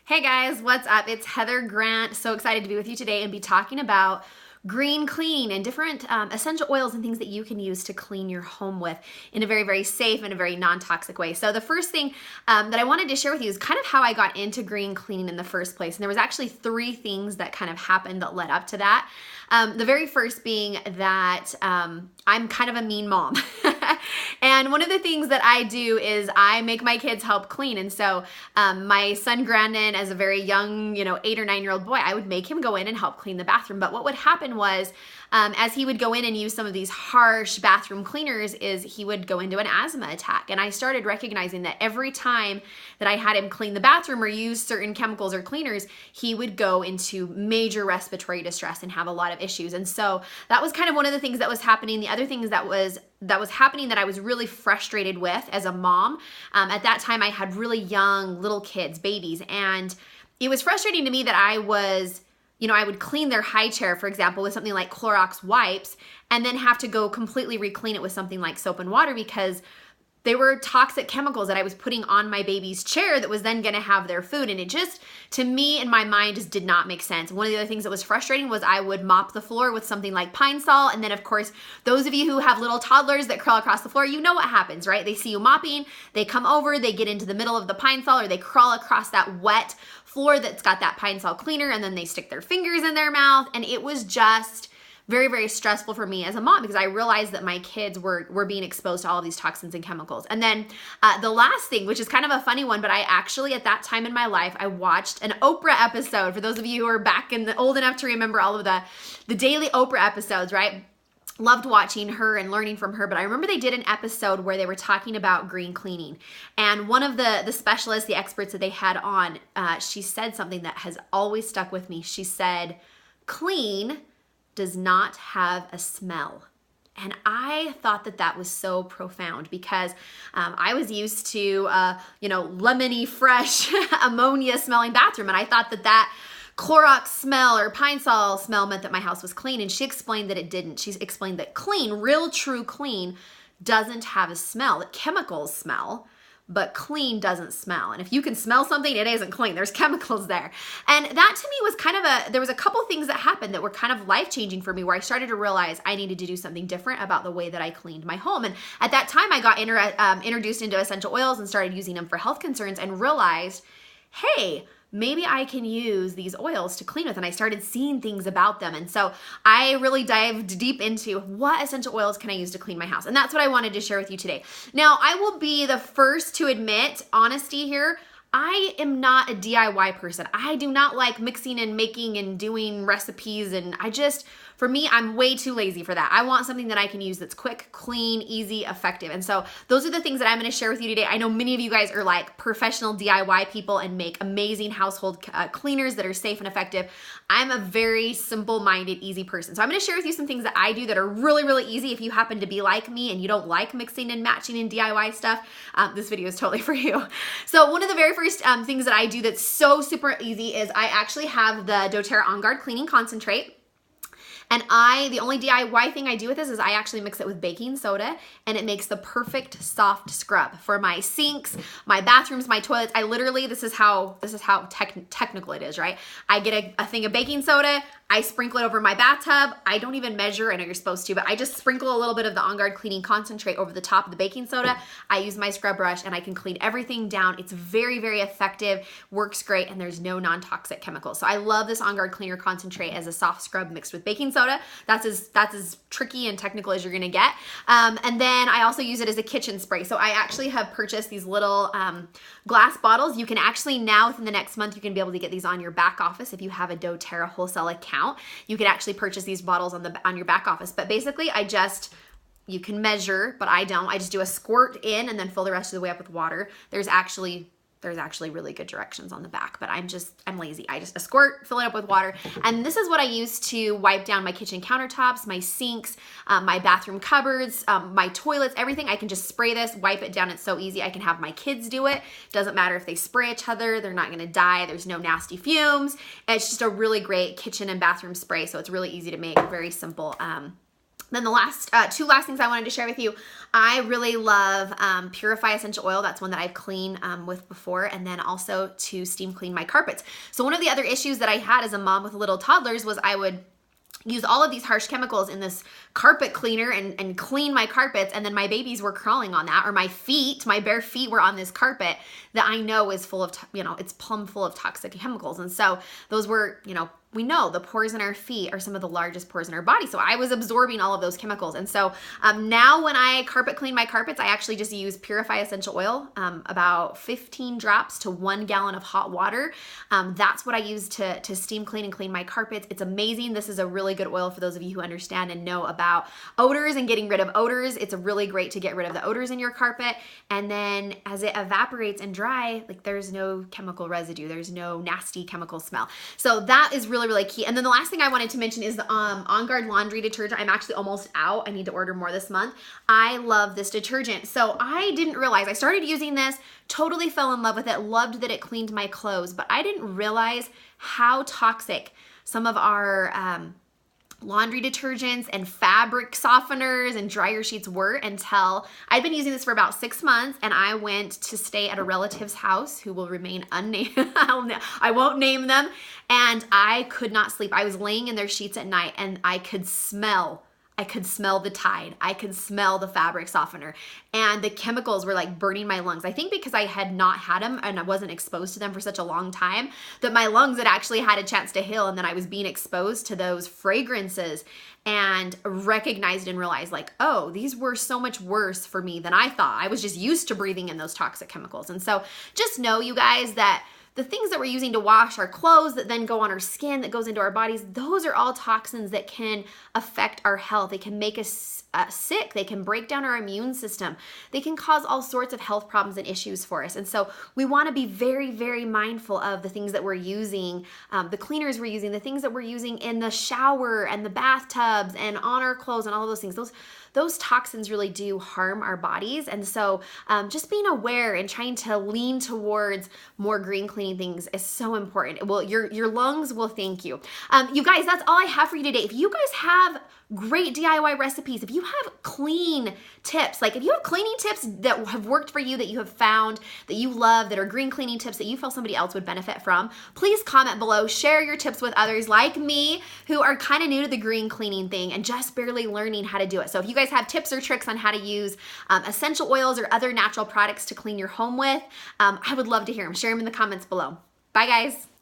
Hey guys, what's up? It's Heather Grant. So excited to be with you today and be talking about green clean and different essential oils and things that you can use to clean your home with in a very, very safe and a very non-toxic way. So the first thing that I wanted to share with you is kind of how I got into green cleaning in the first place. And there was actually three things that kind of happened that led up to that. The very first being that I'm kind of a mean mom. And one of the things that I do is I make my kids help clean. And so my son Brandon, as a very young, 8 or 9-year-old boy, I would make him go in and help clean the bathroom. But what would happen was, as he would go in and use some of these harsh bathroom cleaners, is he would go into an asthma attack. And I started recognizing that every time that I had him clean the bathroom or use certain chemicals or cleaners, he would go into major respiratory distress and have a lot of issues. And so that was kind of one of the things that was happening. The other things that was happening that I was really frustrated with as a mom. At that time, I had really young little kids, babies, and it was frustrating to me that I would clean their high chair, for example, with something like Clorox wipes, and then have to go completely re-clean it with something like soap and water because they were toxic chemicals that I was putting on my baby's chair that was then going to have their food. And it just, to me, in my mind, just did not make sense. One of the other things that was frustrating was I would mop the floor with something like Pine Sol. And then, of course, those of you who have little toddlers that crawl across the floor, you know what happens, right? They see you mopping, they come over, they get into the middle of the Pine Sol, or they crawl across that wet floor that's got that Pine Sol cleaner, and then they stick their fingers in their mouth. And it was just very, very stressful for me as a mom because I realized that my kids were being exposed to all of these toxins and chemicals. And then the last thing, which is kind of a funny one, but I actually, at that time in my life, I watched an Oprah episode. For those of you who are back in the old enough to remember all of the daily Oprah episodes, right? Loved watching her and learning from her, but I remember they did an episode where they were talking about green cleaning. And one of the specialists, the experts that they had on, she said something that has always stuck with me. She said, "Clean does not have a smell." And I thought that was so profound because I was used to, lemony, fresh, ammonia smelling bathroom. And I thought that Clorox smell or Pine Sol smell meant that my house was clean. And she explained that it didn't. She explained that clean, real, true clean, doesn't have a smell. That chemicals smell, but clean doesn't smell. And if you can smell something, it isn't clean. There's chemicals there. And that to me was kind of there was a couple things that happened that were kind of life-changing for me where I started to realize I needed to do something different about the way that I cleaned my home. And at that time, I got introduced into essential oils and started using them for health concerns and realized, hey, maybe I can use these oils to clean with. And I started seeing things about them. And so I really dived deep into what essential oils can I use to clean my house. And that's what I wanted to share with you today. Now, I will be the first to admit, honesty here, I am not a DIY person. I do not like mixing and making and doing recipes. And for me, I'm way too lazy for that. I want something that I can use that's quick, clean, easy, effective. And so those are the things that I'm going to share with you today. I know many of you guys are like professional DIY people and make amazing household cleaners that are safe and effective. I'm a very simple-minded, easy person. So I'm going to share with you some things that I do that are really, really easy. If you happen to be like me and you don't like mixing and matching and DIY stuff, this video is totally for you. So one of the very first things that I do that's so super easy is I actually have the doTERRA On Guard Cleaning Concentrate. And the only DIY thing I do with this is I actually mix it with baking soda, and it makes the perfect soft scrub for my sinks, my bathrooms, my toilets. I literally, this is how technical it is, right? I get a thing of baking soda, I sprinkle it over my bathtub. I don't even measure, I know you're supposed to, but I just sprinkle a little bit of the On Guard Cleaning Concentrate over the top of the baking soda. I use my scrub brush and I can clean everything down. It's very, very effective, works great, and there's no non-toxic chemicals. So I love this On Guard Cleaner Concentrate as a soft scrub mixed with baking soda. That's as tricky and technical as you're gonna get. And then I also use it as a kitchen spray. So I actually have purchased these little glass bottles. You can actually now, within the next month, you can be able to get these on your back office if you have a doTERRA wholesale account. You can actually purchase these bottles on your back office. But basically, you can measure, but I don't. I just do a squirt in and then fill the rest of the way up with water. There's actually really good directions on the back, but I'm lazy. I just a squirt, fill it up with water. And this is what I use to wipe down my kitchen countertops, my sinks, my bathroom cupboards, my toilets, everything. I can just spray this, wipe it down. It's so easy. I can have my kids do it. Doesn't matter if they spray each other. They're not gonna die. There's no nasty fumes. It's just a really great kitchen and bathroom spray. So it's really easy to make, very simple Then the last two last things I wanted to share with you, I really love Purify Essential Oil. That's one that I've cleaned with before, and then also to steam clean my carpets. So one of the other issues that I had as a mom with little toddlers was I would use all of these harsh chemicals in this carpet cleaner and clean my carpets, and then my babies were crawling on that, or my bare feet were on this carpet that I know is full of, it's plumb full of toxic chemicals. And so those were, we know the pores in our feet are some of the largest pores in our body. So I was absorbing all of those chemicals. And so now when I carpet clean my carpets, I actually just use Purify Essential Oil, about 15 drops to 1 gallon of hot water. That's what I use to steam clean and clean my carpets. It's amazing. This is a really good oil for those of you who understand and know about odors and getting rid of odors. It's really great to get rid of the odors in your carpet. And then as it evaporates and dry, like there's no chemical residue. There's no nasty chemical smell. So that is really key. And then the last thing I wanted to mention is the On Guard laundry detergent. I'm actually almost out. I need to order more this month. I love this detergent. So I didn't realize, I started using this, totally fell in love with it, loved that it cleaned my clothes, but I didn't realize how toxic some of our laundry detergents and fabric softeners and dryer sheets were until I'd been using this for about 6 months, and I went to stay at a relative's house who will remain unnamed. I won't name them. And I could not sleep. I was laying in their sheets at night, and I could smell the Tide. I could smell the fabric softener, and the chemicals were like burning my lungs. I think because I had not had them and I wasn't exposed to them for such a long time, that my lungs had actually had a chance to heal, and then I was being exposed to those fragrances and recognized and realized like, oh, these were so much worse for me than I thought. I was just used to breathing in those toxic chemicals. And so just know, you guys, that the things that we're using to wash our clothes that then go on our skin, that goes into our bodies, those are all toxins that can affect our health. They can make us sick. They can break down our immune system. They can cause all sorts of health problems and issues for us. And so we want to be very, very mindful of the things that we're using, the cleaners we're using, the things that we're using in the shower and the bathtubs and on our clothes and all of those things. Those toxins really do harm our bodies. And so just being aware and trying to lean towards more green cleaning things is so important. Well, your lungs will thank you. You guys, that's all I have for you today. If you guys have great DIY recipes, if you have clean tips, like if you have cleaning tips that have worked for you, that you have found, that you love, that are green cleaning tips that you feel somebody else would benefit from, please comment below, share your tips with others like me who are kind of new to the green cleaning thing and just barely learning how to do it. So if you guys have tips or tricks on how to use essential oils or other natural products to clean your home with, I would love to hear them. Share them in the comments below. Bye guys.